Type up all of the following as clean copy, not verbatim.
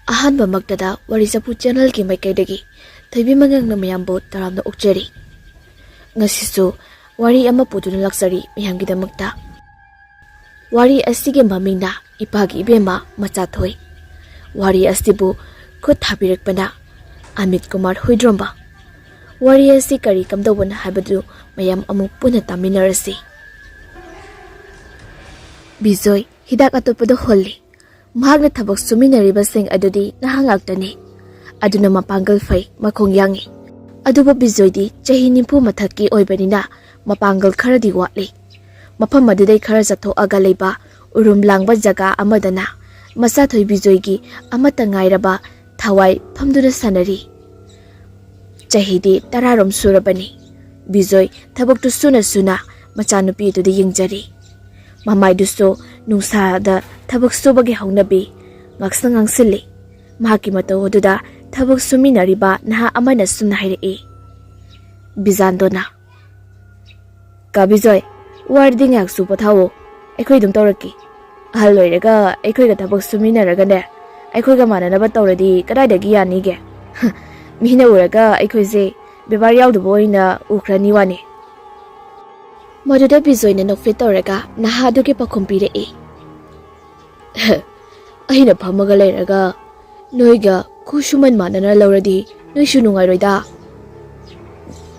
Ahanba magtada Wari Sapu channel ki maikaidagi THOIBI Mangang na Mayambu Taramna ookchari. Ngasisu wari ama puduna laksari miyamgidamagta. Wari asige mamingna EEPAGI EBEMA MACHATHOI. Wari asibu khut thabirakpana AMIT KUMAR huidromba. Wari asi kari kamdawna habadu mayam amuk puna taminarasi. Bizoy hidak atopado holli. Mahagna thabak suminaribasing adudi nahangagtani. Aduna mapanggal fay makong yangi. Aduba bizoydi chahi nimpu mathaki oibanina mapanggal kharadi watli. Mafam aduday khara zathoaga leiba urum langba jaga amadana MACHATHOI bizoygi amata ngairaba thawai phamduna sanari. Chahidi tararom surabani. Bizoy thabaktu suna machanupi adudi yingjari. Mamaiduso nungsada thabak subagi haunabi ngaksna ngangsili. Mahaki matau aduda thabak suminariba naha amana sumna hairei. Bizandona. Ka bizoy wardi ngak su pathawo aikhoi dum tawraki. Ahal loiraga aikhoi ga thabak suminaraga ne aikhoi ga mananaba tawradi kadaidagi yanige. Mihina uraga aikhoi se bebar yawdubo oina ukhrani wani. Maduda bizoyna nokfit tawraga naha adugi pakhum pirei. Ahina phamaga leiraga noiga kushuman manana lauradi noisu nungairoida.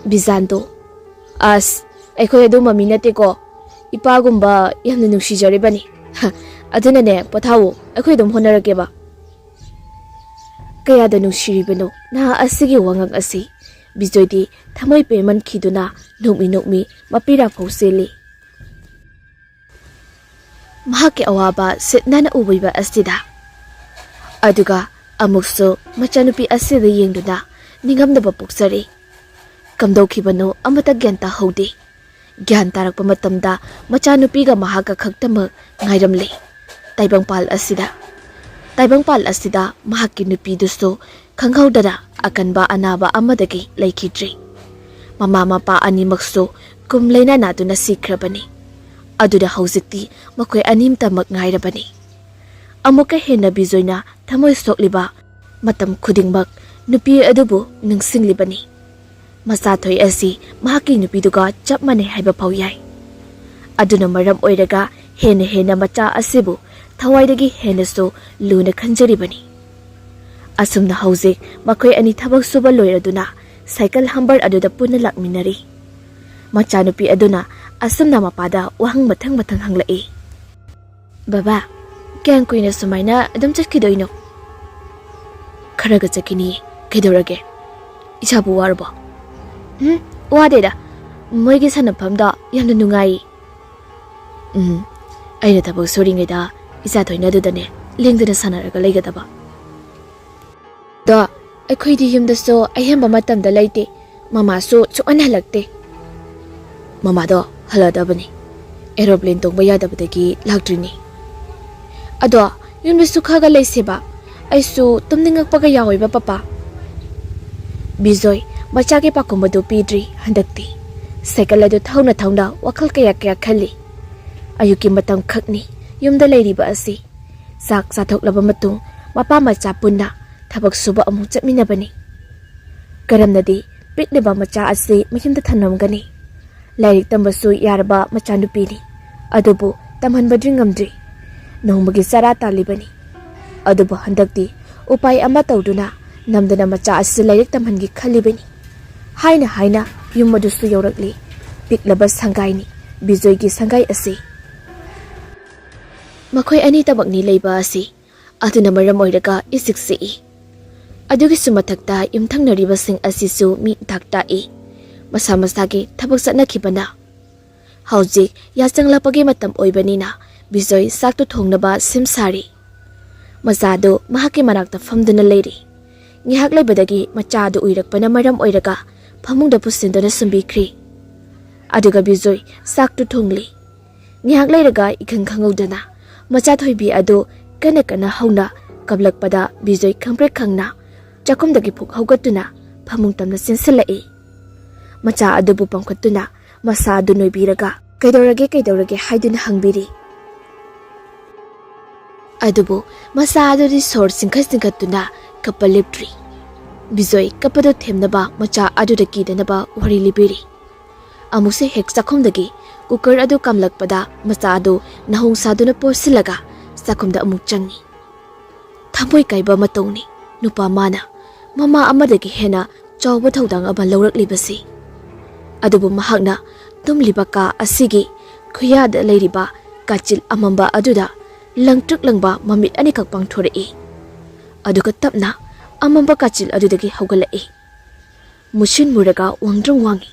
Bizando as aikhoi adu mami nateko ipagumba yamna nungsijaribani. Aduna ne pathawo aikhoi dum honarageba. Kayada nungsiribano na asigi wangak asi bizoydi thamoi peman khiduna nokmi mapira phoseli. Mahaki awaba sitnana ubiba asida. Aduga amukso machanupi asida yengduna ningamdaba puksari. Kamdokibano amata gyanta haude. Gyan tarakpa matamda machanupiga mahaka khaktamak ngairamle. Taibangpal asida mahaki nupi dusto khanghaudara akanba anaba amadagi laikidri. Mama mapa animakso kumlaina naduna sikrabani. Aduda hauzikti makoy animtamak ngairabani. Amuka hena bizoyna thamoy sokliba matam khudingmak nupi adubu nungsinglibani. MACHATHOI asi mahaki nupiduga chap mane haiba phau yai. Aduna maram oiraga hena macha asibu thawaidagi henaso luna khanjaribani. Asumna hauzik makoy ani thabak suba loiraduna cycle hambar aduda puna lakminari. Machanupi aduna asumna mapada wahang mathang hanglai. Baba, kyan kuina sumaina adum chakkidoino. Kharaga chakini kaidorage. Ichabu warbo. Wadeda. Moigi sanapamda yamna nungai. Aina thabak soringeda ICHATHOI nadudane lengdana sanaraga leigadaba. Da aikhoi yumda so ayamba matamda laite mama so chuan halakte. Mama do haladabani. Aeroplane tongba yadabadagi laktrini. Ado yumda su khaga leiseba aisu tumningakpaga yaoiba papa. Bizoy machage pakumbadu pidri handakti. Cycle adu thauna wakal kaya khali. Ayuki matam khakni yumda leiriba asi. Sak sathoklaba matung mapa macha punna thabak suba amuk chapminabani. Karamnadi pitliba macha asi mayumda thanamgani. Lairik tambasu yaraba machanupini. Adubu tamhanbadri ngamdri. Nongmagi sara talibani. Adubu handakti upai ama tawduna namdana macha asi lairik tamhangi khalibani. Haina yumadusu yaurakli. Piklaba sangaini bizoygi sangai asi. Makoy ani tabakni leiba asi. Aduna maram oiraga isiksi. Adugi sumathakta imthangnaribasing asisu mi thaktai. Masa-masagi thabak satnakibana. Haujik yachanglapagi matam oibanina bizoy saktu thongnaba simsari. Mazado mahaki manakta famduna leiri. Ngihak leibadagi machado uirakpana maram oiraga phamungda pusindana sumbikri. Aduga bizoy saktu thongli. Ngihak leiraga ikhangkhangudana MACHATHOI adu kana hauna kablakpada bizoy khangprek khangna chakumdagi phuk haugatuna phamung tamna sinsilai. Macha adubu pangkhatuna masa adu noibiraga kaidorage haiduna hangbiri. Adubu masa adudi sor singkatuna kappa leptri. Bijoy kapado themnaba macha aduda kidanaba wari libiri. Amuse hek sakhomdagi kukar adu kamlakpada macha adu nahong saduna porsilaga sakhomda amuk changi. Thamoi kaiba matongni nupa mana mama amadagi hena chawba thodang aba lawraklibasi. Adubu mahakna tumliba ka asigi khuyada leiriba kachil amamba aduda langtruk langba mamit anikak pangthorei. Aduga tapna amamba kachil adudagi haugalai. Mushin muraga wangrang wangi.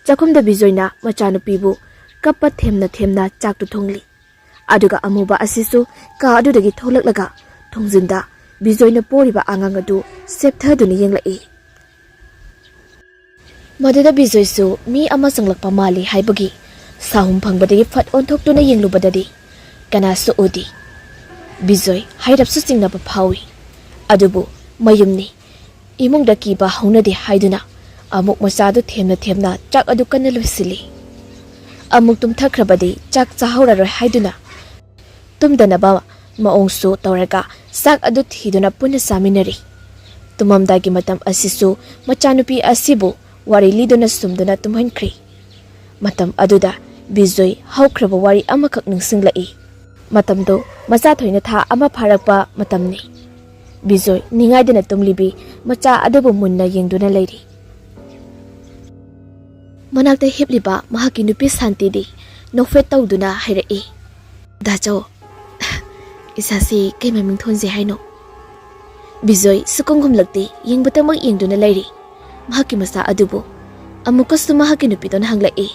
Chakomda bijoyna machanupibu kappa themna chak tu thongli. Aduga amuba asisu ka adudagi tholak thongzinda bijoyna poriba angang adu septhaduni yenglai. Maduda bijoysu mi ama sanglakpa mali haibagi sahum phangbadagi phat onthoktuna yenglubadadi kanasu udi. Bijoy hairapsu singnaba phawi. Adubu mayumni imungda kiba haunade haiduna amuk masadu themna chak adu kanna lusili. Amuk tumthakrabadi chak chahauraroi haiduna tumdanaba maongsu tawraga sak adu thiduna punna saminari. Tumamdagi matam asisu machanupi asibu wari liduna sumduna tumhankri. Matam aduda bijoy haukraba wari amakak ningsinglai. Matamdo machathoina tha ama pharakpa matamni. Bijoy ningaidana tumlibi macha adubu munna yengduna leiri. Manakta hipliba mahaki nupi santidi nofet tawduna hairei. Dacho isasi kay maming thonje haino. Bijoy sukongum lagti yengbatamang yengduna leiri. Mahaki masa adubu amukastu mahaki nupi don hanglai.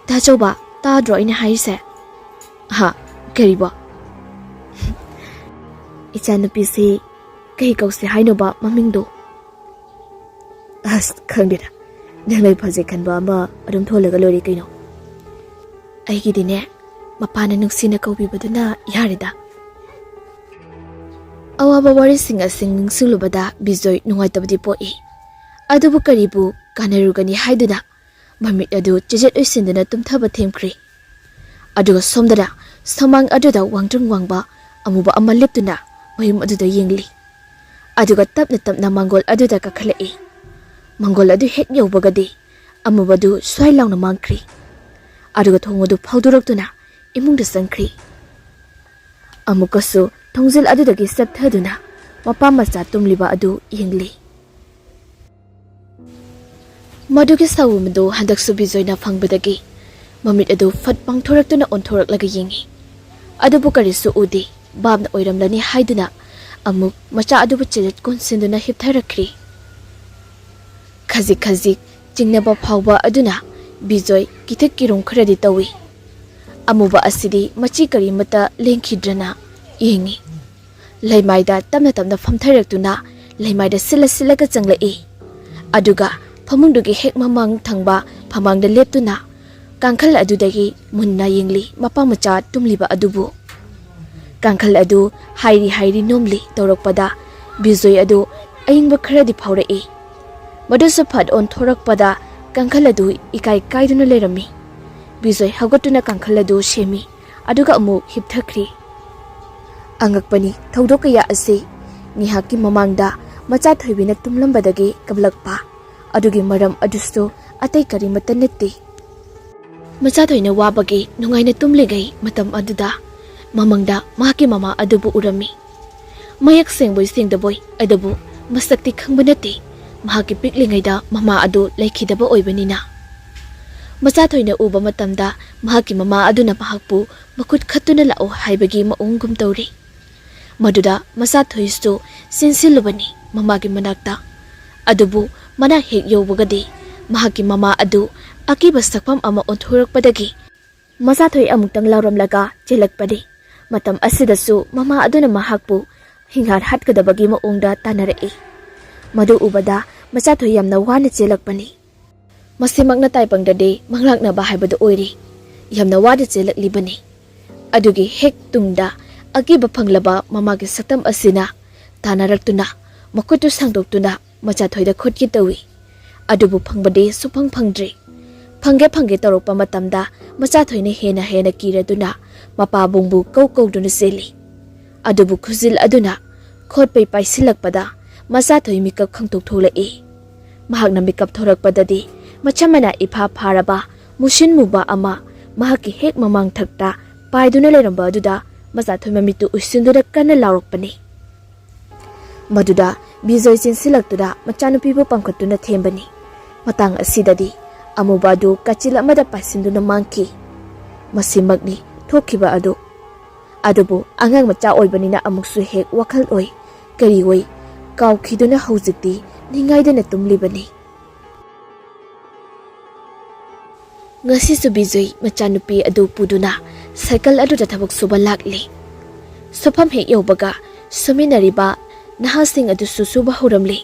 Dacho ba tadro ina haise. Ha kariba. Ichanupisi kay kausi haino ba mamingdo. As kangdira. Nalay phaje khanba ama adum tholaga lori kaino. Aigi dine mapana nungsina kaubibaduna yarida. Awaba wari singa ningsulubada bijoy nungaitabdi poi. Adubu karibu kanarugani haiduna mamit adu chejet oisinduna tumthaba themkri. Aduga somdara samang aduda wangrang wangba amuba ama leptuna mayum aduda yengli. Aduga tapna mangol aduda kakhalai. Mangol adu hek yawbagadi amubadu swai launa mangkri. Aduga thongadu phawduraktuna imungda sangkri. Amukasu thongzil adudagi sapthaduna mapa macha tumliba adu yengli. Madugi sawumdu handaksu bijoyna phangbadagi mamit adu fat pangthoraktuna onthoraklaga yengi. Adubu karisu udi babna oiramlani haiduna amuk macha adubu chelet konsinduna hiptharakri. Khazik jingnaba phawba aduna bijoy kithak kirung khradi tawi. Amuba asidi machi kari mata lengkhidrana yengi. Laimaida tamna famtharaktuna laimaida silaga changlai. Aduga phamungdugi hek mamang thangba phamangda leptuna kangkhal adudagi munna yengli mapa macha tumliba adubu. Kangkhal adu hairi nomli tawrakpada bijoy adu ayingba khradi phawrai. Madusu phat on thorakpada kangkhal adu ikai kaiduna lerami. Bijoy hagatuna kangkhal adu shemi aduga amu hipthakri. Angakpani thodokaya ase mihaki mamangda machathoibina tumlambadagi kablakpa adugi maram adustu atai karimata netti. Machathoina wabagi nungaina tumligai matam aduda mamangda mahaki mama adubu urami. Mayak sengboy sengdaboy adabu masakti khangbanati mahaki piklingaida mama adu laikhidaba oibanina. Machathoina uba matamda mahaki mama aduna mahakpu makut khatuna lao haibagi maungum tawri. Maduda machathoistu sinsilubani mamagi manakta. Adubu mana hek yobagadi mahaki mama adu akiba sakpam ama onthorakpadagi machathoi amuktang lauramlaga chelakpadi. Matam asidasu mama aduna mahakpu hingar hatkadabagi maungda tanarei. Madu ubada machathoi yamna wana chelakpani. Masimakna taipangdade manglaknaba haibadu oiri. Yamna wada chelaklibani. Adugi hek tungda akiba phanglaba mamagi saktam asina tanaraktuna makutu sangdoktuna machathoida khotki tawi. Adubu phangbade supang phangdri. ꯐꯪꯒꯦ ꯇꯧꯔꯛꯄ ꯃꯇꯝꯗ ꯃꯆꯥꯊꯣꯏꯅ ꯍꯦꯟꯅ ꯀꯤꯔꯗꯨꯅ ꯃꯄꯥꯕꯨꯡꯕꯨ ꯀꯧꯗꯨꯅ ꯆꯦꯜꯂꯤ꯫ ꯑꯗꯨꯕꯨ ꯈꯨꯖꯤꯜ ꯑꯗꯨꯅ ꯈꯣꯠꯄꯩ ꯄꯥꯏꯁꯤꯜꯂꯛꯄꯗ ꯃꯆꯥꯊꯣꯏ ꯃꯤꯀꯞ ꯈꯪꯇꯣꯛ ꯊꯣꯛꯂꯛꯏ꯫ ꯃꯍꯥꯛꯅ ꯃꯤꯀꯞ ꯊꯣꯔꯛꯄꯗꯗꯤ ꯃꯆꯝꯃꯅ ꯏꯐꯥ ꯐꯥꯔꯕ ꯃꯨꯁꯤꯟ ꯃꯨꯕ ꯑꯃ ꯃꯍꯥꯛꯀꯤ ꯍꯦꯛ ꯃꯃꯥꯡꯊꯛꯇ ꯄꯥꯏꯗꯨꯅ ꯂꯩꯔꯝꯕ ꯑꯗꯨꯗ ꯃꯆꯥꯊꯣꯏ ꯃꯃꯤꯠꯇꯨ ꯎꯏꯁꯤꯟꯗꯨꯅ ꯀꯟꯅ ꯂꯥꯎꯔꯛꯄꯅꯤ꯫ ꯃꯗꯨꯗ ꯕꯤꯖꯣꯏ ꯆꯦꯟꯁꯤꯜꯂꯛꯇꯨꯅ ꯃꯆꯥꯅꯨꯄꯤꯕꯨ ꯄꯥꯡꯈꯠꯇꯨꯅ ꯊꯦꯝꯕꯅꯤ꯫ ꯃꯇꯥꯡ ꯑꯁꯤꯗꯗꯤ ꯑꯃꯨꯕ ꯑꯗꯨ ꯀꯥꯆꯤꯜ ꯑꯃꯗ ꯄꯥꯏꯁꯤꯟꯗꯨꯅ ꯃꯥꯡꯈꯤ꯫ ꯃꯁꯤꯃꯛꯅꯤ ꯊꯣꯛꯈꯤꯕ ꯑꯗꯨ꯫ ꯑꯗꯨꯕꯨ ꯑꯉꯥꯡ ꯃꯆꯥ ꯑꯣꯏꯕꯅꯤꯅ ꯑꯃꯨꯛꯁꯨ ꯍꯦꯛ ꯋꯥꯈꯜ ꯑꯣꯏ ꯀꯔꯤ ꯑꯣꯏ ꯀꯥꯎꯈꯤꯗꯨꯅ ꯍꯧꯖꯤꯛꯇꯤ ꯅꯤꯡꯉꯥꯏꯗꯅ ꯇꯨꯝꯂꯤꯕꯅꯤ꯫ ꯉꯁꯤꯁꯨ ꯕꯤꯖꯣꯏ ꯃꯆꯥꯅꯨꯄꯤ ꯑꯗꯨ ꯄꯨꯗꯨꯅ ꯁꯥꯏꯀꯜ ꯑꯗꯨꯗ ꯊꯕꯛ ꯁꯨꯕ ꯂꯥꯛꯂꯤ꯫ ꯁꯨꯐꯝ ꯍꯦꯛ ꯌꯧꯕꯒ ꯁꯨꯃꯤꯟꯅꯔꯤꯕ ꯅꯍꯥꯁꯤꯡ ꯑꯗꯨꯁꯨ ꯁꯨꯕ ꯍꯧꯔꯝꯂꯤ꯫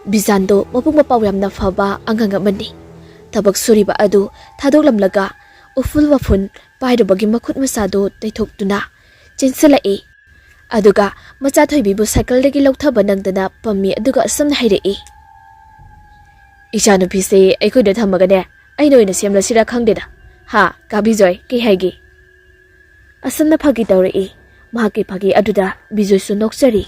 ꯕꯤꯖꯥꯟꯗꯣ ꯃꯕꯨꯡ ꯃꯄꯥꯎ ꯌꯥꯝꯅ ꯐꯕ ꯑꯉꯥꯡ ꯑꯃꯅꯤ꯫ ꯊꯕꯛ ꯁꯨꯔꯤꯕ ꯑꯗꯨ ꯊꯥꯗꯣꯛꯂꯝꯂꯒ ꯎꯐꯨꯜ ꯋꯥꯐꯨꯟ ꯄꯥꯏꯔꯨꯕꯒꯤ ꯃꯈꯨꯠ ꯃꯁꯥꯗꯨ ꯇꯩꯊꯣꯛꯇꯨꯅ ꯆꯦꯟꯁꯤꯜꯂꯛꯏ꯫ ꯑꯗꯨꯒ ꯃꯆꯥꯊꯣꯏꯕꯤꯕꯨ ꯁꯥꯏꯀꯜꯗꯒꯤ ꯂꯧꯊꯕ ꯅꯪꯗꯅ ꯄꯝꯃꯤ ꯑꯗꯨꯒ ꯑꯁꯨꯝꯅ ꯍꯥꯏꯔꯛꯏ꯫ "ꯏꯆꯥꯅꯨꯄꯤꯁꯦ ꯑꯩꯈꯣꯏꯗ ꯊꯝꯃꯒꯅꯦ ꯑꯩꯅ ꯑꯣꯏꯅ ꯁꯦꯝꯂꯁꯤꯔꯥ ꯈꯪꯗꯦꯗ꯫ ꯍꯥ ꯀꯥꯕꯤꯖꯣꯏ ꯀꯩ ꯍꯥꯏꯒꯦ?" ꯑꯁꯨꯝꯅ ꯐꯥꯒꯤ ꯇꯧꯔꯛꯏ꯫ ꯃꯍꯥꯛꯀꯤ ꯐꯥꯒꯤ ꯑꯗꯨꯗ ꯕꯤꯖꯣꯏꯁꯨ ꯅꯣꯛꯆꯔꯤ꯫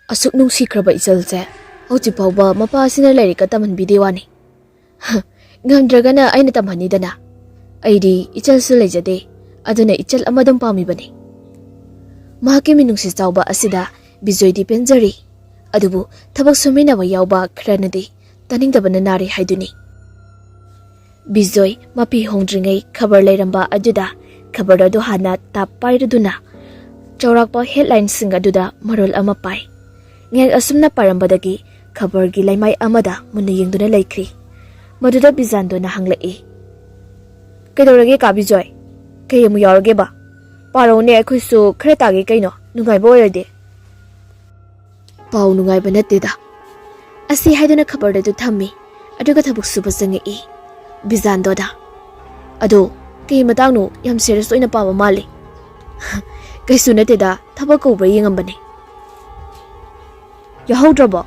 "ꯑꯁꯨꯛ ꯅꯨꯡꯁꯤꯈ꯭ꯔꯕ ꯏꯆꯜꯁꯦ ꯍꯧꯖꯤꯛ ꯐꯥꯎꯕ ꯃꯄꯥꯁꯤꯅ ꯂꯥꯏꯔꯤꯛꯀ ꯇꯝꯍꯟꯕꯤꯗꯦ ꯋꯥꯅꯤ꯫ ꯉꯝꯗ꯭ꯔꯒꯅ ꯑꯩꯅ ꯇꯝꯍꯟꯅꯤꯗꯅ꯫ ꯑꯩꯗꯤ ꯏꯆꯜꯁꯨ ꯂꯩꯖꯗꯦ, ꯑꯗꯨꯅ ꯏꯆꯜ ꯑꯃꯗꯪ ꯄꯥꯝꯃꯤꯕꯅꯤ." ꯃꯍꯥꯛꯀꯤ ꯃꯤꯅꯨꯡꯁꯤ ꯆꯥꯎꯕ ꯑꯁꯤꯗ ꯕꯤꯖꯣꯏꯗꯤ ꯄꯦꯟꯖꯔꯤ꯫ ꯑꯗꯨꯕꯨ ꯊꯕꯛ ꯁꯨꯃꯤꯟꯅꯕ ꯌꯥꯎꯕ ꯈꯔꯅꯗꯤ ꯇꯥꯅꯤꯡꯗꯕꯅ ꯅꯥꯔꯦ ꯍꯥꯏꯗꯨꯅꯤ꯫ ꯕꯤꯖꯣꯏ ꯃꯄꯤ ꯍꯣꯡꯗ꯭ꯔꯤꯉꯩ ꯈꯕꯔ ꯂꯩꯔꯝꯕ ꯑꯗꯨꯗ ꯈꯕꯔ ꯑꯗꯨ ꯍꯥꯟꯅ ꯇꯥꯞ ꯄꯥꯏꯔꯗꯨꯅ ꯆꯥꯎꯔꯥꯛꯄ ꯍꯦꯗꯂꯥꯏꯟꯁꯤꯡ ꯑꯗꯨꯗ ꯃꯔꯣꯜ ꯑꯃ ꯄꯥꯏ꯫ ꯉꯥꯏꯍꯥꯛ ꯑꯁꯨꯝꯅ ꯄꯥꯔꯝꯕꯗꯒꯤ ꯈꯕꯔꯒꯤ ꯂꯩꯃꯥꯏ ꯑꯃꯗ ꯃꯨꯟꯅ ꯌꯦꯡꯗꯨꯅ ꯂꯩꯈ꯭ꯔꯤ꯫ ꯃꯗꯨꯗ ꯕꯤꯖꯥꯟꯗꯣꯅ ꯍꯪꯂꯛꯏ꯫ "ꯀꯩꯗꯧꯔꯒꯦ ꯀꯥ ꯕꯤꯖꯣꯏ? ꯀꯩ ꯑꯃꯨꯛ ꯌꯥꯎꯔꯒꯦꯕ? ꯄꯥꯔꯛꯎꯅꯦ ꯑꯩꯈꯣꯏꯁꯨ ꯈꯔ ꯇꯥꯒꯦ ꯀꯩꯅꯣ, ꯅꯨꯡꯉꯥꯏꯕ ꯑꯣꯏꯔꯗꯤ." "ꯄꯥꯎ ꯅꯨꯡꯉꯥꯏꯕ ꯅꯠꯇꯦꯗ." ꯑꯁꯤ ꯍꯥꯏꯗꯨꯅ ꯈꯕꯔ ꯑꯗꯨ ꯊꯝꯃꯤ꯫ ꯑꯗꯨꯒ ꯊꯕꯛ ꯁꯨꯕ ꯆꯪꯉꯛꯏ꯫ ꯕꯤꯖꯥꯟꯗꯣꯗ "ꯑꯗꯣ ꯀꯩ ꯃꯇꯥꯡꯅꯣ? ꯌꯥꯝ ꯁꯦꯔꯤꯌꯁ ꯑꯣꯏꯅ ꯄꯥꯕ ꯃꯥꯜꯂꯤ." "ꯀꯩꯁꯨ ꯅꯠꯇꯦꯗ, ꯊꯕꯛ ꯀꯧꯕ꯭ꯔꯥ ꯌꯦꯡꯉꯝꯕꯅꯤ." "ꯌꯥꯎꯍꯧꯗ꯭ꯔꯕꯣ?"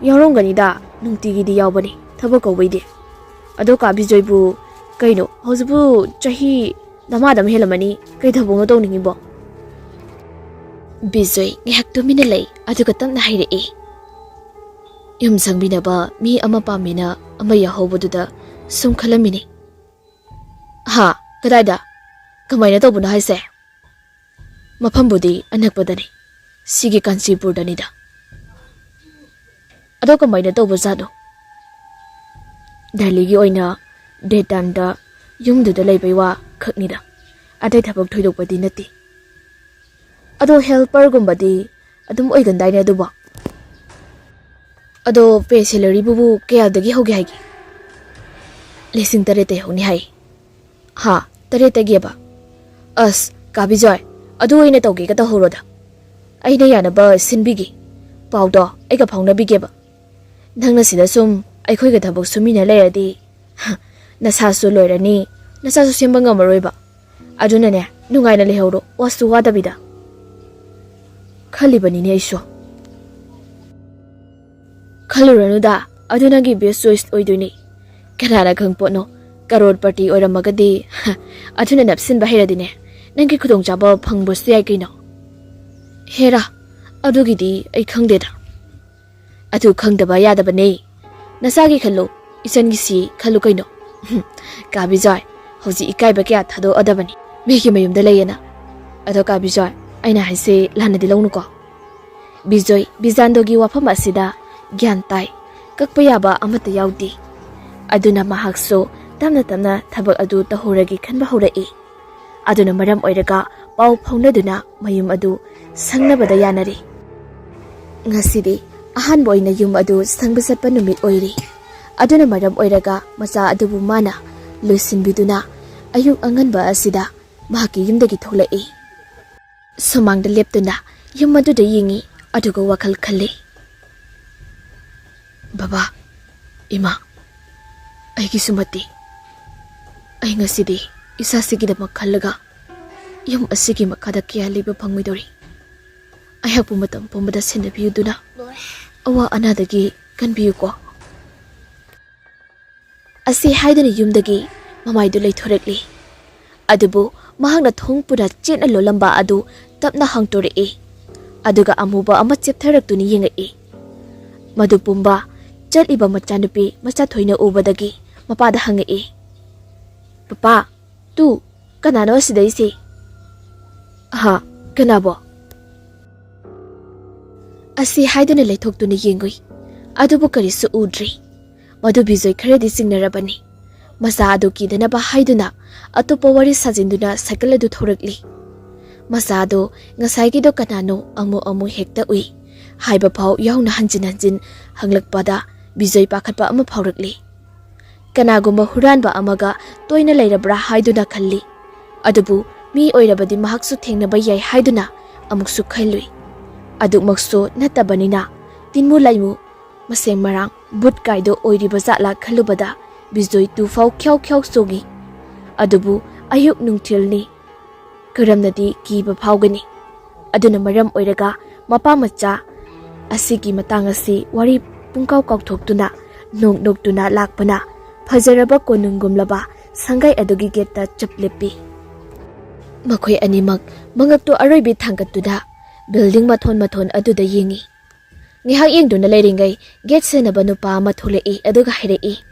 "ꯌꯥꯎꯔꯝꯒꯅꯤꯗ, ꯅꯨꯡꯇꯤꯒꯤꯗꯤ ꯌꯥꯎꯕꯅꯤ ꯊꯕꯛ ꯀꯧꯕꯩꯗꯤ." "ꯑꯗꯣ ꯀꯥ ꯕꯤꯖꯣꯏꯕꯨ ꯀꯩꯅꯣ ꯍꯧꯖꯤꯛꯄꯨ ꯆꯍꯤ ꯗꯃꯥꯗꯝ ꯍꯦꯜꯂꯝꯃꯅꯤ, ꯀꯩ ꯊꯕꯛꯅꯣ ꯇꯧꯅꯤꯡꯉꯤꯕꯣ?" ꯕꯤꯖꯣꯏ ꯉꯥꯏꯍꯥꯛ ꯇꯨꯃꯤꯟꯅ ꯂꯩ꯫ ꯑꯗꯨꯒ ꯇꯞꯅ ꯍꯥꯏꯔꯛꯏ꯫ "ꯌꯨꯝ ꯁꯪꯕꯤꯅꯕ ꯃꯤ ꯑꯃ ꯄꯥꯝꯃꯤꯅ ꯑꯃ ꯌꯥꯎꯍꯧꯕꯗꯨꯗ ꯁꯨꯝ ꯈꯜꯂꯝꯃꯤꯅꯤ." "ꯍꯥ ꯀꯗꯥꯏꯗ? ꯀꯃꯥꯏꯅ ꯇꯧꯕꯅꯣ ꯍꯥꯏꯁꯦ?" "ꯃꯐꯝꯕꯨꯗꯤ ꯑꯅꯛꯄꯗꯅꯤ, ꯁꯤꯒꯤ ꯀꯥꯟꯆꯤꯄꯨꯔꯗꯅꯤꯗ." "ꯑꯗꯣ ꯀꯃꯥꯏꯅ ꯇꯧꯕꯖꯥꯠꯅꯣ?" "ꯗꯦꯜꯂꯤꯒꯤ ꯑꯣꯏꯅ ꯗꯦ ꯇꯥꯏꯝꯗ ꯌꯨꯝꯗꯨꯗ ꯂꯩꯕꯩ ꯋꯥ ꯈꯛꯅꯤꯗ, ꯑꯇꯩ ꯊꯕꯛ ꯊꯣꯏꯗꯣꯛꯄꯗꯤ ꯅꯠꯇꯦ." "ꯑꯗꯣ ꯍꯦꯜꯄꯔꯒꯨꯝꯕꯗꯤ ꯑꯗꯨꯝ ꯑꯣꯏꯒꯟꯗꯥꯏꯅꯦ ꯑꯗꯨꯕꯣ?" "ꯑꯗꯣ ꯄꯦ ꯁꯦꯂꯔꯤꯕꯨ ꯀꯌꯥꯗꯒꯤ ꯍꯧꯒꯦ ꯍꯥꯏꯒꯦ?" 8,000 ꯍꯧꯅꯤ ꯍꯥꯏ." "ꯍꯥ 8,000ꯕ? ꯑꯁ ꯀꯥ ꯕꯤꯖꯣꯏ ꯑꯗꯨ ꯑꯣꯏꯅ ꯇꯧꯒꯦꯒ ꯇꯧꯍꯧꯔꯣꯗ꯫ ꯑꯩꯅ ꯌꯥꯅꯕ ꯁꯤꯟꯕꯤꯒꯦ, ꯄꯥꯎꯗꯣ ꯑꯩꯒ ꯐꯥꯎꯅꯕꯤꯒꯦꯕ꯫ ꯅꯪꯅ ꯁꯤꯗ ꯁꯨꯝ ꯑꯩꯈꯣꯏꯒ ꯊꯕꯛ ꯁꯨꯃꯤꯟꯅ ꯂꯩꯔꯗꯤ ꯅꯁꯥꯁꯨ ꯂꯣꯏꯔꯅꯤ, ꯅꯁꯥꯁꯨ ꯁꯦꯝꯕ ꯉꯝꯃꯔꯣꯏꯕ꯫ ꯑꯗꯨꯅꯅꯦ ꯅꯨꯡꯉꯥꯏꯅ ꯂꯩꯍꯧꯔꯣ, ꯋꯥꯁꯨ ꯋꯥꯗꯕꯤꯗ." "ꯈꯜꯂꯤꯕꯅꯤꯅꯦ ꯑꯩꯁꯨ." "ꯈꯜꯂꯨꯔꯅꯨꯗ, ꯑꯗꯨ ꯅꯪꯒꯤ ꯕꯦꯁ ꯆꯣꯏꯁ ꯑꯣꯏꯗꯣꯏꯅꯤ꯫ ꯀꯅꯥꯅ ꯈꯪꯄꯣꯠꯅꯣ, ꯀꯔꯣꯔꯄꯇꯤ ꯑꯣꯏꯔꯝꯃꯒꯗꯤ ꯑꯗꯨꯅ ꯅꯞꯁꯤꯟꯕ ꯍꯩꯔꯗꯤꯅꯦ ꯅꯪꯒꯤ ꯈꯨꯗꯣꯡꯆꯥꯕ ꯐꯪꯕꯁꯨ ꯌꯥꯏ ꯀꯩꯅꯣ." "ꯍꯦꯔꯥ ꯑꯗꯨꯒꯤꯗꯤ ꯑꯩ ꯈꯪꯗꯦꯗ." "ꯑꯗꯨ ꯈꯪꯗꯕ ꯌꯥꯗꯕꯅꯦ, ꯅꯁꯥꯒꯤ ꯈꯜꯂꯨ, ꯏꯆꯟꯒꯤꯁꯤ ꯈꯜꯂꯨ ꯀꯩꯅꯣ." "ꯀꯥ ꯕꯤꯖꯣꯏ ꯍꯧꯖꯤꯛ ꯏꯀꯥꯏꯕ ꯀꯌꯥ ꯊꯥꯗꯣꯛꯑꯗꯕꯅꯤ, ꯃꯤꯒꯤ ꯃꯌꯨꯝꯗ ꯂꯩꯌꯦꯅ." "ꯑꯗꯣ ꯀꯥ ꯕꯤꯖꯣꯏ ꯑꯩꯅ ꯍꯥꯏꯁꯦ ꯂꯥꯟꯅꯗꯤ ꯂꯧꯅꯨꯀꯣ." ꯕꯤꯖꯣꯏ ꯕꯤꯖꯥꯟꯗꯣꯒꯤ ꯋꯥꯐꯝ ꯑꯁꯤꯗ ꯒ꯭ꯌꯥꯟ ꯇꯥꯏ, ꯀꯛꯄ ꯌꯥꯕ ꯑꯃꯠꯇ ꯌꯥꯎꯗꯦ꯫ ꯑꯗꯨꯅ ꯃꯍꯥꯛꯁꯨ ꯇꯞꯅ ꯇꯞꯅ ꯊꯕꯛ ꯑꯗꯨ ꯇꯧꯍꯧꯔꯒꯦ ꯈꯟꯕ ꯍꯧꯔꯛꯏ꯫ ꯑꯗꯨꯅ ꯃꯔꯝ ꯑꯣꯏꯔꯒ ꯄꯥꯎ ꯐꯥꯎꯅꯗꯨꯅ ꯃꯌꯨꯝ ꯑꯗꯨ ꯁꯪꯅꯕꯗ ꯌꯥꯅꯔꯤ꯫ ꯉꯁꯤꯗꯤ ꯑꯍꯥꯟꯕ ꯑꯣꯏꯅ ꯌꯨꯝ ꯑꯗꯨ ꯁꯪꯕ ꯆꯠꯄ ꯅꯨꯃꯤꯠ ꯑꯣꯏꯔꯤ꯫ ꯑꯗꯨꯅ ꯃꯔꯝ ꯑꯣꯏꯔꯒ ꯃꯆꯥ ꯑꯗꯨꯕꯨ ꯃꯥꯅ ꯂꯣꯏꯁꯤꯟꯕꯤꯗꯨꯅ ꯑꯌꯨꯛ ꯑꯉꯟꯕ ꯑꯁꯤꯗ ꯃꯍꯥꯛꯀꯤ ꯌꯨꯝꯗꯒꯤ ꯊꯣꯛꯂꯛꯏ꯫ ꯁꯨꯃꯥꯡꯗ ꯂꯦꯞꯇꯨꯅ ꯌꯨꯝ ꯑꯗꯨꯗ ꯌꯦꯡꯉꯤ, ꯑꯗꯨꯒ ꯋꯥꯈꯜ ꯈꯜꯂꯤ꯫ "ꯕꯕꯥ, ꯏꯃꯥ, ꯑꯩꯒꯤꯁꯨ ꯃꯠꯇꯦ꯫ ꯑꯩ ꯉꯁꯤꯗꯤ ꯏꯁꯥꯁꯤꯒꯤꯗꯃꯛ ꯈꯜꯂꯒ ꯌꯨꯝ ꯑꯁꯤꯒꯤ ꯃꯈꯥꯗ ꯀꯌꯥ ꯂꯩꯕ ꯐꯪꯉꯣꯏꯗꯧꯔꯤ꯫ ꯑꯩꯍꯥꯛꯄꯨ ꯃꯇꯝ ꯄꯨꯝꯕꯗ ꯁꯦꯟꯅꯕꯤꯌꯨꯗꯨꯅ ꯑꯋꯥ ꯑꯅꯥꯗꯒꯤ ꯀꯟꯕꯤꯌꯨꯀꯣ." ꯑꯁꯤ ꯍꯥꯏꯗꯨꯅ ꯌꯨꯝꯗꯒꯤ ꯃꯃꯥꯏꯗꯨ ꯂꯩꯊꯣꯔꯛꯂꯤ ꯑꯗꯨꯕꯨ ꯃꯍꯥꯛꯅ ꯊꯣꯡ ꯄꯨꯅ ꯆꯦꯠꯅ ꯂꯣꯜꯂꯝꯕ ꯑꯗꯨ ꯇꯞꯅ ꯍꯥꯡꯇꯣꯔꯛꯏ ꯑꯗꯨꯒ ꯑꯃꯨꯕ ꯑꯃ ꯆꯦꯞꯊꯔꯛꯇꯨꯅ ꯌꯦꯡꯉꯛꯏ ꯃꯗꯨ ꯄꯨꯝꯕ ꯆꯠꯂꯤꯕ ꯃꯆꯥꯅꯨꯄꯤ ꯃꯆꯥꯊꯣꯏꯅ ꯎꯕꯗꯒꯤ ꯃꯄꯥꯗ ꯍꯪꯉꯛꯏ ꯄꯄꯥ ꯇꯨ ꯀꯅꯥꯅꯣ ꯑꯁꯤꯗꯩꯁꯤ ꯍꯥ ꯀꯅꯥꯕꯣ ꯑꯁꯤ ꯍꯥꯏꯗꯨꯅ ꯂꯩꯊꯣꯛꯇꯨꯅ ꯌꯦꯡꯉꯨꯏ ꯑꯗꯨꯕꯨ ꯀꯔꯤꯁꯨ ꯎꯗ꯭ꯔꯤ ꯃꯗꯨ ꯕꯤꯖꯣꯏ ꯈꯔꯗꯤ ꯆꯤꯡꯅꯔꯕꯅꯤ ꯃꯆꯥ ꯑꯗꯨ ꯀꯤꯗꯅꯕ ꯍꯥꯏꯗꯨꯅ ꯑꯇꯣꯞꯄ ꯋꯥꯔꯤ ꯁꯥꯖꯤꯟꯗꯨꯅ ꯁꯥꯏꯀꯜ ꯑꯗꯨ ꯊꯧꯔꯛꯂꯤ ꯃꯆꯥ ꯑꯗꯨ ꯉꯁꯥꯏꯒꯤꯗꯣ ꯀꯅꯥꯅꯣ ꯑꯃꯨꯛ ꯍꯦꯛꯇ ꯎꯏ ꯍꯥꯏꯕ ꯐꯥꯎ ꯌꯥꯎꯅ ꯍꯟꯖꯤꯟ ꯍꯟꯖꯤꯟ ꯍꯪꯂꯛꯄꯗ ꯕꯤꯖꯣꯏ ꯄꯥꯈꯠꯄ ꯑꯃ ꯐꯥꯎꯔꯛꯂꯤ ꯀꯅꯥꯒꯨꯝꯕ ꯍꯨꯔꯥꯟꯕ ꯑꯃꯒ ꯇꯣꯏꯅ ꯂꯩꯔꯕ꯭ꯔꯥ ꯍꯥꯏꯗꯨꯅ ꯈꯜꯂꯤ ꯑꯗꯨꯕꯨ ꯃꯤ ꯑꯣꯏꯔꯕꯗꯤ ꯃꯍꯥꯛꯁꯨ ꯊꯦꯡꯅꯕ ꯌꯥꯏ ꯍꯥꯏꯗꯨꯅ ꯑꯃꯨꯛꯁꯨ ꯈꯜꯂꯨꯏ ꯑꯗꯨꯃꯛꯁꯨ ꯅꯠꯇꯕꯅꯤꯅ ꯇꯤꯟꯃꯨ ꯂꯩꯃꯨ ꯃꯁꯦꯡ ꯃꯔꯥꯡ ꯕꯨꯠ ꯀꯥꯏꯗꯣ ꯑꯣꯏꯔꯤꯕ ꯖꯥꯠꯂꯥ ꯈꯜꯂꯨꯕꯗ ꯕꯤꯖꯣꯏ ꯇꯨꯐꯥꯎ ꯈ꯭ꯌꯥꯎ ꯈ꯭ꯌꯥꯎ ꯆꯣꯡꯉꯤ ꯑꯗꯨꯕꯨ ꯑꯌꯨꯛ ꯅꯨꯡꯊꯤꯜꯅꯤ ꯀꯔꯝꯅꯗꯤ ꯀꯤꯕ ꯐꯥꯎꯒꯅꯤ ꯑꯗꯨꯅ ꯃꯔꯝ ꯑꯣꯏꯔꯒ ꯃꯄꯥ ꯃꯆꯥ ꯑꯁꯤꯒꯤ ꯃꯇꯥꯡ ꯑꯁꯤ ꯋꯥꯔꯤ ꯄꯨꯡꯀꯥꯎ ꯀꯥꯎꯊꯣꯛꯇꯨꯅ ꯅꯣꯛꯇꯨꯅ ꯂꯥꯛꯄꯅ ꯐꯖꯔꯕ ꯀꯣꯅꯨꯡꯒꯨꯝꯂꯕ ꯁꯪꯒꯥꯏ ꯑꯗꯨꯒꯤ ꯒꯦꯠꯇ ꯆꯞ ꯂꯦꯞꯄꯤ ꯃꯈꯣꯏ ꯑꯅꯤꯃꯛ ꯃꯉꯛꯇꯨ ꯑꯔꯣꯏꯕꯤ ꯊꯥꯡꯒꯠꯇꯨꯅ ꯕꯤꯜꯗꯤꯡ ꯃꯊꯣꯟ ꯑꯗꯨꯗ ꯌꯦꯡꯉꯤ ꯉꯥꯏꯍꯥꯛ ꯌꯦꯡꯗꯨꯅ ꯂꯩꯔꯤꯉꯩ ꯒꯦꯠ ꯁꯦꯟꯅꯕ ꯅꯨꯄꯥ ꯑꯃ ꯊꯣꯛꯂꯛꯏ ꯑꯗꯨꯒ ꯍꯥꯏꯔꯛꯏ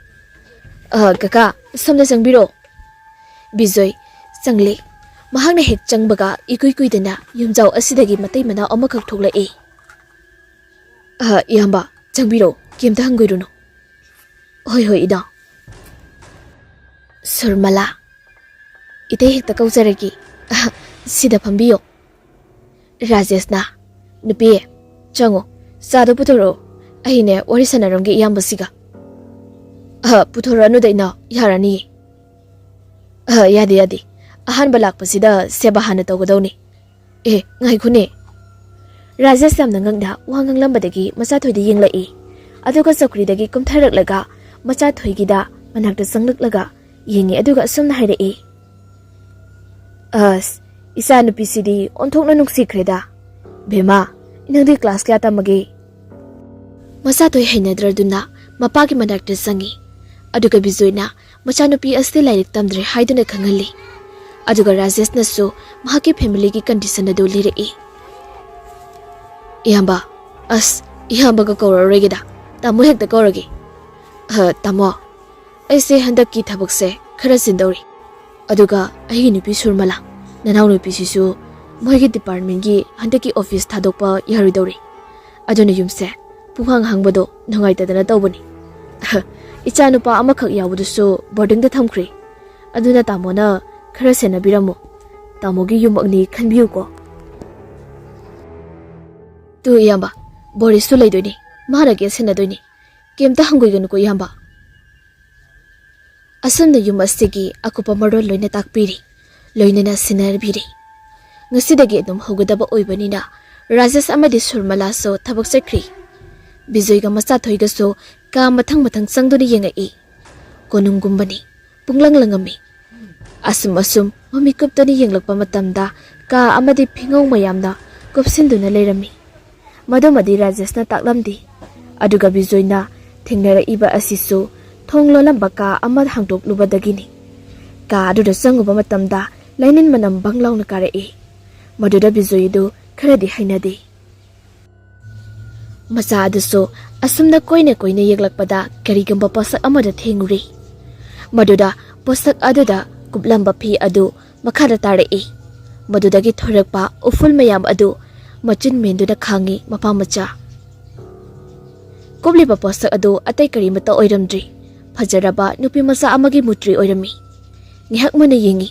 ꯀꯀꯥ ꯁꯣꯝꯗ ꯆꯪꯕꯤꯔꯣ ꯕꯤꯖꯣꯏ ꯆꯪꯂꯤ ꯃꯍꯥꯛꯅ ꯍꯦꯛ ꯆꯪꯕꯒ ꯏꯀꯨꯏ ꯀꯨꯏꯗꯅ ꯌꯨꯝꯖꯥꯎ ꯑꯁꯤꯗꯒꯤ ꯃꯇꯩ ꯃꯅꯥꯎ ꯑꯃꯈꯛ ꯊꯣꯛꯂꯛꯏ ꯏꯌꯥꯝꯕ ꯆꯪꯕꯤꯔꯣ ꯀꯦꯝꯇ ꯍꯪꯒꯣꯏꯔꯨꯅꯨ ꯍꯣꯏ ꯏꯅꯥꯎ ꯁꯨꯔꯃꯂꯥ ꯏꯇꯩ ꯍꯦꯛꯇ ꯀꯧꯖꯔꯒꯦ ꯁꯤꯗ ꯐꯝꯕꯤꯌꯣ ꯔꯥꯖꯦꯁꯅ ꯅꯨꯄꯤ ꯆꯪꯉꯣ ꯆꯥꯗꯣ ꯄꯨꯊꯣꯔꯛꯑꯣ ꯑꯩꯅꯦ ꯋꯥꯔꯤ ꯁꯥꯟꯅꯔꯝꯒꯦ ꯏꯌꯥꯝꯕꯁꯤꯒ ꯄꯨꯊꯣꯔꯛꯑꯅꯨꯗ ꯏꯅꯥꯎ ꯌꯥꯔꯅꯤꯌꯦ ꯌꯥꯗꯦ ꯑꯍꯥꯟꯕ ꯂꯥꯛꯄꯁꯤꯗ ꯁꯦꯕꯥ ꯍꯥꯟꯅ ꯇꯧꯒꯗꯧꯅꯤ ꯉꯥꯏꯈꯣꯅꯦ ꯔꯥꯖꯦꯁ ꯌꯥꯝꯅ ꯉꯛꯅ ꯋꯥ ꯉꯥꯡꯂꯝꯕꯗꯒꯤ ꯃꯆꯥꯊꯣꯏꯗ ꯌꯦꯡꯂꯛꯏ ꯑꯗꯨꯒ ꯆꯧꯀ꯭ꯔꯤꯗꯒꯤ ꯀꯨꯝꯊꯔꯛꯂꯒ ꯃꯆꯥꯊꯣꯏꯒꯤꯗ ꯃꯅꯥꯛꯇ ꯆꯪꯂꯛꯂꯒ ꯌꯦꯡꯉꯤ ꯑꯗꯨꯒ ꯑꯁꯨꯝꯅ ꯍꯥꯏꯔꯛꯏ ꯏꯆꯥ ꯅꯨꯄꯤꯁꯤꯗꯤ ꯑꯣꯟꯊꯣꯛꯅ ꯅꯨꯡꯁꯤꯈ꯭ꯔꯦꯗ ꯕꯦꯃꯥ ꯅꯪꯗꯤ ꯀ꯭ꯂꯥꯁ ꯀꯌꯥ ꯇꯝꯃꯒꯦ ꯃꯆꯥꯊꯣꯏ ꯍꯩꯅꯗ꯭ꯔꯗꯨꯅ ꯃꯄꯥꯒꯤ ꯃꯅꯥꯛꯇ ꯆꯪꯉꯤ ꯑꯗꯨꯒ ꯕꯤꯖꯣꯏꯅ ꯃꯆꯥꯅꯨꯄꯤ ꯑꯁꯤ ꯂꯥꯏꯔꯤꯛ ꯇꯝꯗ꯭ꯔꯦ ꯍꯥꯏꯗꯨꯅ ꯈꯪꯍꯜꯂꯤ ꯑꯗꯨꯒ ꯔꯥꯖꯦꯁꯅꯁꯨ ꯃꯍꯥꯛꯀꯤ ꯐꯦꯃꯤꯂꯤꯒꯤ ꯀꯟꯗꯤꯁꯟ ꯑꯗꯨ ꯂꯤꯔꯛꯏ ꯏꯌꯥꯝꯕ ꯏꯌꯥꯝꯕꯒ ꯀꯧꯔꯔꯣꯏꯒꯦꯗ ꯇꯥꯃꯣ ꯍꯦꯛꯇ ꯀꯧꯔꯒꯦ ꯇꯥꯃꯣ ꯑꯩꯁꯦ ꯍꯟꯗꯛꯀꯤ ꯊꯕꯛꯁꯦ ꯈꯔ ꯆꯤꯟꯗꯧꯔꯤ ꯑꯗꯨꯒ ꯑꯩꯒꯤ ꯅꯨꯄꯤ ꯁꯨꯔꯃꯂꯥ ꯅꯅꯥꯎ ꯅꯨꯄꯤꯁꯤꯁꯨ ꯃꯣꯏꯒꯤ ꯗꯤꯄꯥꯔꯠꯃꯦꯟꯒꯤ ꯍꯟꯗꯛꯀꯤ ꯑꯣꯐꯤꯁ ꯊꯥꯗꯣꯛꯄ ꯌꯥꯔꯣꯏꯗꯧꯔꯤ ꯑꯗꯨꯅ ꯌꯨꯝꯁꯦ ꯄꯨꯡꯍꯥꯡ ꯍꯥꯡꯕꯗꯣ ꯅꯨꯡꯉꯥꯏꯇꯗꯅ ꯇꯧꯕꯅꯤ ꯏꯆꯥ ꯅꯨꯄꯥ ꯑꯃꯈꯛ ꯌꯥꯎꯕꯗꯨꯁꯨ ꯕꯣꯔꯗꯤꯡꯗ ꯊꯝꯈ꯭ꯔꯦ ꯑꯗꯨꯅ ꯇꯥꯃꯣꯅ ꯈꯔ ꯁꯦꯟꯅꯕꯤꯔꯝꯃꯣ ꯇꯥꯃꯣꯒꯤ ꯌꯨꯝꯃꯛꯅꯤ ꯈꯟꯕꯤꯌꯨꯀꯣ ꯇꯨ ꯏꯌꯥꯝꯕ ꯕꯣꯔꯤꯁꯁꯨ ꯂꯩꯗꯣꯏꯅꯤ ꯃꯥꯅ ꯒꯦꯠ ꯁꯦꯟꯅꯗꯣꯏꯅꯤ ꯀꯦꯝꯇ ꯍꯪꯒꯣꯏꯒꯅꯨꯀꯣ ꯏꯌꯥꯝꯕ ꯑꯁꯨꯝꯅ ꯌꯨꯝ ꯑꯁꯤꯒꯤ ꯑꯀꯨꯞꯄ ꯃꯔꯣꯜ ꯂꯣꯏꯅ ꯇꯥꯛꯄꯤꯔꯤ ꯂꯣꯏꯅꯅ ꯁꯤꯟꯅꯕꯤꯔꯤ ꯉꯁꯤꯗꯒꯤ ꯑꯗꯨꯝ ꯍꯧꯒꯗꯕ ꯑꯣꯏꯕꯅꯤꯅ ꯔꯥꯖꯦꯁ ꯑꯃꯗꯤ ꯁꯨꯔꯃꯂꯥꯁꯨ ꯊꯕꯛ ꯆꯠꯈ꯭ꯔꯤ ꯕꯤꯖꯣꯏꯒ ꯃꯆꯥꯊꯣꯏꯒꯁꯨ ꯀꯥ ꯃꯊꯪ ꯆꯪꯗꯨꯅ ꯌꯦꯡꯉꯛꯏ ꯀꯣꯅꯨꯡꯒꯨꯝꯕꯅꯤ ꯄꯨꯡꯂꯪ ꯂꯪꯉꯝꯃꯤ ꯑꯁꯨꯝ ꯃꯃꯤ ꯀꯨꯞꯇꯨꯅ ꯌꯦꯡꯂꯛꯄ ꯃꯇꯝꯗ ꯀꯥ ꯑꯃꯗꯤ ꯐꯤꯉꯧ ꯃꯌꯥꯝꯅ ꯀꯨꯞꯁꯤꯟꯗꯨꯅ ꯂꯩꯔꯝꯃꯤ ꯃꯗꯨꯃꯗꯤ ꯔꯥꯖꯦꯁꯅ ꯇꯥꯛꯂꯝꯗꯦ ꯑꯗꯨꯒ ꯕꯤꯖꯣꯏꯅ ꯊꯦꯡꯅꯔꯛꯏꯕ ꯑꯁꯤꯁꯨ ꯊꯣꯡ ꯂꯣꯜꯂꯝꯕ ꯀꯥ ꯑꯃ ꯍꯥꯡꯗꯣꯛꯂꯨꯕꯗꯒꯤꯅꯤ ꯀꯥ ꯑꯗꯨꯗ ꯆꯪꯉꯨꯕ ꯃꯇꯝꯗ ꯂꯩꯅꯤꯟ ꯃꯅꯝ ꯕꯪ ꯂꯥꯎꯅ ꯀꯥꯔꯛꯏ ꯃꯗꯨꯗ ꯕꯤꯖꯣꯏꯗꯨ ꯈꯔꯗꯤ ꯍꯩꯅꯗꯦ ꯃꯆꯥ ꯑꯗꯨꯁꯨ ꯑꯁꯨꯝꯅ ꯀꯣꯏꯅ ꯌꯦꯡꯂꯛꯄꯗ ꯀꯔꯤꯒꯨꯝꯕ ꯄꯣꯠꯁꯛ ꯑꯃꯗ ꯊꯦꯡꯉꯨꯔꯤ ꯃꯗꯨꯗ ꯄꯣꯠꯁꯛ ꯑꯗꯨꯗ ꯀꯨꯞꯂꯝꯕ ꯐꯤ ꯑꯗꯨ ꯃꯈꯥꯗ ꯇꯥꯔꯛꯏ ꯃꯗꯨꯗꯒꯤ ꯊꯣꯔꯛꯄ ꯎꯐꯨꯜ ꯃꯌꯥꯝ ꯑꯗꯨ ꯃꯆꯤꯟ ꯃꯦꯟꯗꯨꯅ ꯈꯥꯡꯉꯤ ꯃꯄꯥ ꯃꯆꯥ ꯀꯨꯞꯂꯤꯕ ꯄꯣꯠꯁꯛ ꯑꯗꯨ ꯑꯇꯩ ꯀꯔꯤꯃꯠꯇ ꯑꯣꯏꯔꯝꯗ꯭ꯔꯤ ꯐꯖꯔꯕ ꯅꯨꯄꯤ ꯃꯆꯥ ꯑꯃꯒꯤ ꯃꯨꯇ꯭ꯔꯤ ꯑꯣꯏꯔꯝꯃꯤ ꯉꯥꯏꯍꯥꯛ ꯃꯨꯟꯅ ꯌꯦꯡꯉꯤ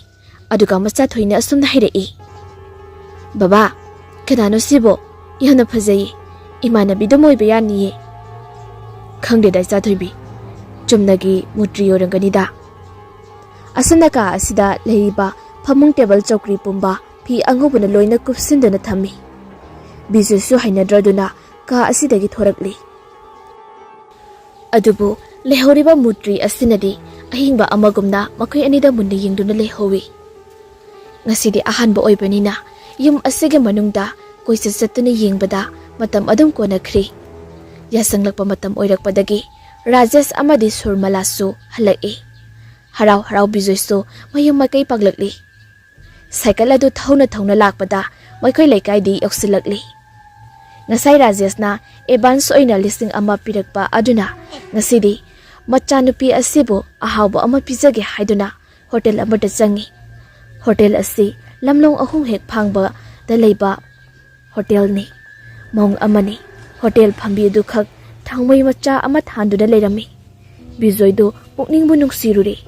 ꯑꯗꯨꯒ ꯃꯆꯥꯊꯣꯏꯅ ꯑꯁꯨꯝꯅ ꯍꯥꯏꯔꯛꯏ ꯕꯕꯥ ꯀꯅꯥꯅꯣ ꯁꯤꯕꯣ ꯌꯥꯝꯅ ꯐꯖꯩꯌꯦ ꯏꯃꯥꯟꯅꯕꯤꯗꯨꯝ ꯑꯣꯏꯕ ꯌꯥꯅꯤꯌꯦ ꯈꯪꯗꯦꯗ ꯏꯆꯥꯊꯣꯏꯕꯤ ꯆꯨꯝꯅꯒꯤ ꯃꯨꯇ꯭ꯔꯤ ꯑꯣꯏꯔꯝꯒꯅꯤꯗ ꯑꯁꯨꯝꯅ ꯀꯥ ꯑꯁꯤꯗ ꯂꯩꯔꯤꯕ ꯐꯃꯨꯡ ꯇꯦꯕꯜ ꯆꯧꯀ꯭ꯔꯤ ꯄꯨꯝꯕ ꯐꯤ ꯑꯉꯧꯕꯅ ꯂꯣꯏꯅ ꯀꯨꯞꯁꯤꯟꯗꯨꯅ ꯊꯝꯃꯤ ꯕꯤꯖꯨꯁꯨ ꯍꯩꯅꯗ꯭ꯔꯗꯨꯅ ꯀꯥ ꯑꯁꯤꯗꯒꯤ ꯊꯣꯔꯛꯂꯤ ꯑꯗꯨꯕꯨ ꯂꯩꯍꯧꯔꯤꯕ ꯃꯨꯇ꯭ꯔꯤ ꯑꯁꯤꯅꯗꯤ ꯑꯍꯤꯡꯕ ꯑꯃꯒꯨꯝꯅ ꯃꯈꯣꯏ ꯑꯅꯤꯗ ꯃꯨꯟꯅ ꯌꯦꯡꯗꯨꯅ ꯂꯩꯍꯧꯏ ꯉꯁꯤꯗꯤ ꯑꯍꯥꯟꯕ ꯑꯣꯏꯕꯅꯤꯅ ꯌꯨꯝ ꯑꯁꯤꯒꯤ ꯃꯅꯨꯡꯗ ꯀꯣꯏꯆꯠ ꯆꯠꯇꯨꯅ ꯌꯦꯡꯕꯗ ꯃꯇꯝ ꯑꯗꯨꯝ ꯀꯣꯟꯅꯈ꯭ꯔꯤ ꯌꯥꯁꯪꯂꯛꯄ ꯃꯇꯝ ꯑꯣꯏꯔꯛꯄꯗꯒꯤ Rajesh amadi Surmalasu halai. Harau harau bijoisu mayum makai paglakli. Cycle adu thawna lakpada maikoi laikai di yoksilakli. Ngasai Rajesh na advance oina listing ama pirakpa aduna ngasidi machanupi asibu ahawba ama pizage haiduna hotel amada changi. Hotel asi lamlong ahung hek phangba da leiba hotel ni. Maung amani hotel phambi du khak thangmai macha ama thanduna leirami. Bijoi do pukning bu nungsiruri.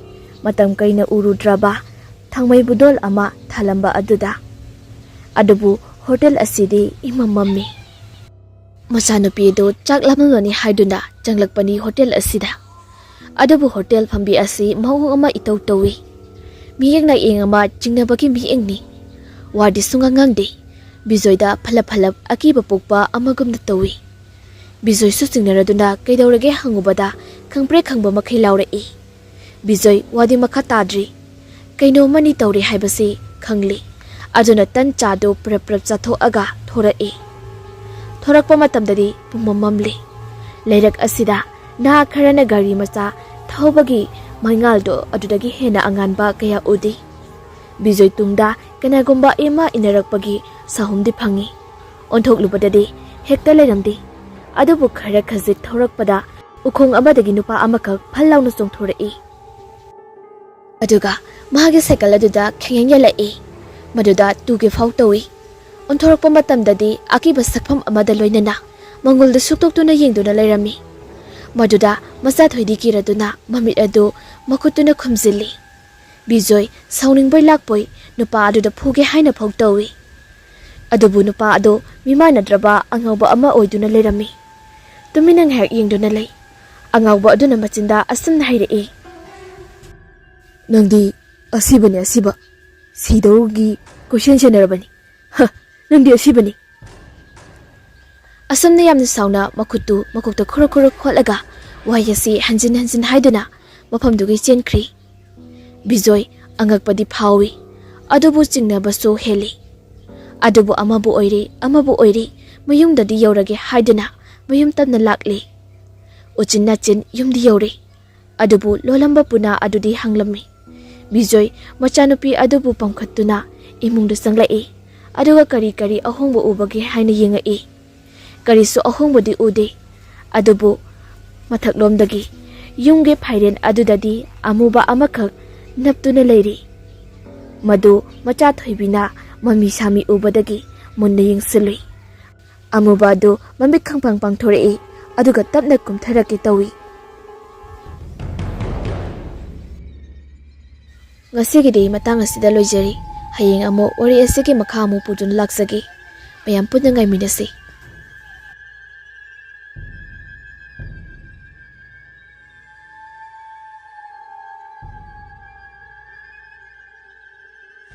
Matam kaina urudraba thangmai budol ama thalamba aduda. Adubu hotel asidi imamammi. Machanupi do chak lamani haiduna changlakpani hotel asida. Adubu hotel phambi asi maung ama itau tawi. Miyeng na ing ama jingnabaki miyeng ni. Wadi sungangangdi. Bijoida phalap akiba pokpa amagumna tawi. Bijoi su singnaraduna kaidaurage hangubada khangpre khangba makhai laurai. Bijoi wadi makha tadri. Kaino mani tauri haibasi khangli. Aduna tan chado prap chatho aga thorai. Thorakpa matamdadi pumamamli. Leirak asida na kharana gari macha thawbagi maingaldo adudagi hena anganba kaya udi. Bijoi tungda kanagumba ema inarakpagi sahumdi phangi. Onthok lubadadi hekta leiramdi. Adubu khara khazit thorakpada ukhong amadagi nupa amakak phallawna chongthorai. Aduga mahagi cycle aduda khengeng yalai. Maduda tuge phau tawi. Onthorakpa matamdadi akiba sakpham amada loinana mangolda suktoktuna yengduna leirami. Maduda MACHATHOI kiraduna mamit adu makutuna khumzili. Bijoi sauningboy lakpoi nupa aduda phuge haina phau tawi. Adubu nupa adu mimanadraba angawba ama oiduna leirami. Tuminang hek yengduna lei. Angawba aduna machinda asamna hairei. Nangdi asibani asiba. Sidaugi question senarabani. Ha, nangdi asibani. Asamna yamna sauna makutu makukta khuruk kholaga wayasi hanjin haiduna mafamdugi chenkri. Bijoi angakpadi phawi. Adubu chingnabasu heli. Adubu amabu oiri mayumdadi yaurage haiduna mayum tamna lakli. Uchinna chin yumdi yauri. Adubu lolamba puna adudi hanglami. Bijoi machanupi adubu pamkhatuna imungda sanglai. Aduga kari ahongbu ubagi haina yengai. Karisu ahongbudi ude. Adubu mathaklomdagi yumge phairen adudadi amuba amakak naptuna leiri. Madu MACHATHOIBina mami sami ubadagi munna yengsilui. Amuba adu mamik khangpang pangthorei aduga tapna kumtharake tawi. Ngasigidi matang asida loijari hayeng amo wari asigi makha amu pudun laksagi mayam pudna ngai minasi.